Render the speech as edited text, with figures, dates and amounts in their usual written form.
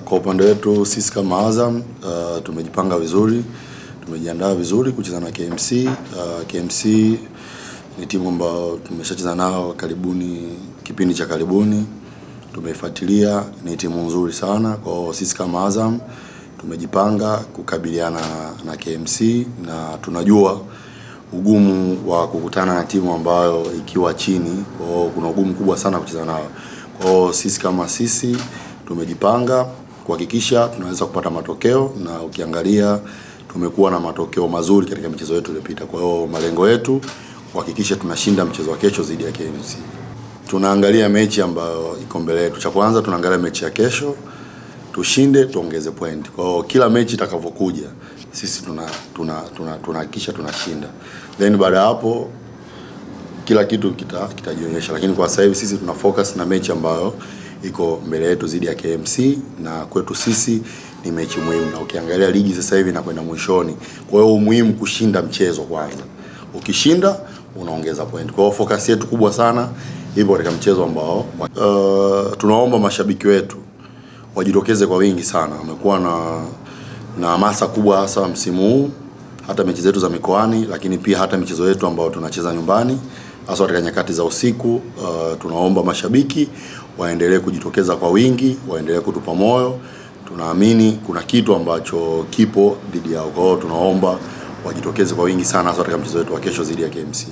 Kwa upande wetu sisi kama Azam tumejipanga vizuri, tumejiandaa vizuri kucheza na KMC. KMC ni timu ambayo tumeshacheza nao karibuni, kipindi cha karibuni tumeifuatilia, ni timu nzuri sana. Kwa sisi kama Azam tumejipanga kukabiliana na KMC na tunajua ugumu wa kukutana na timu ambayo ikiwa chini, kwa kuna ugumu kubwa sana kucheza nao. Kwa sisi kama sisi tumejipanga kuhakikisha tunaweza kupata matokeo, na ukiangalia tumekuwa na matokeo mazuri katika michezo yetu iliyopita. Kwa hiyo malengo yetu kuhakikisha tunashinda mchezo wa kesho dhidi ya KMC. Tunaangalia mechi ambayo iko mbele yetu. Cha kwanza tunaangalia mechi ya kesho, tushinde tuongeze point. Kwa hiyo kila mechi itakavyokuja sisi tunahakikisha tunashinda. Then baada ya hapo kila kitu kitajionyesha, lakini kwa sasa hivi sisi tuna focus na mechi ambayo iko mbele yetu dhidi ya KMC, na kwetu sisi ni mechi muhimu, na ukiangalia ligi sasa hivi inakwenda mwishoni. Kwa hiyo muhimu kushinda mchezo kwanza. Ukishinda unaongeza point. Kwa hiyo focus yetu kubwa sana ipo katika mchezo ambao tunaomba mashabiki wetu wajitokeze kwa wingi sana. Wamekuwa na hamasa kubwa hasa msimu huu, hata mechi zetu za mikoani, lakini pia hata michezo yetu ambayo tunacheza nyumbani hasa katika nyakati za usiku. Tunaomba mashabiki waendelee kujitokeza kwa wingi, waendelee kutupa moyo. Tunaamini kuna kitu ambacho kipo dhidi yao. Kwa hiyo tunaomba wajitokeze kwa wingi sana hasa katika mchezo wetu wa kesho dhidi ya KMC.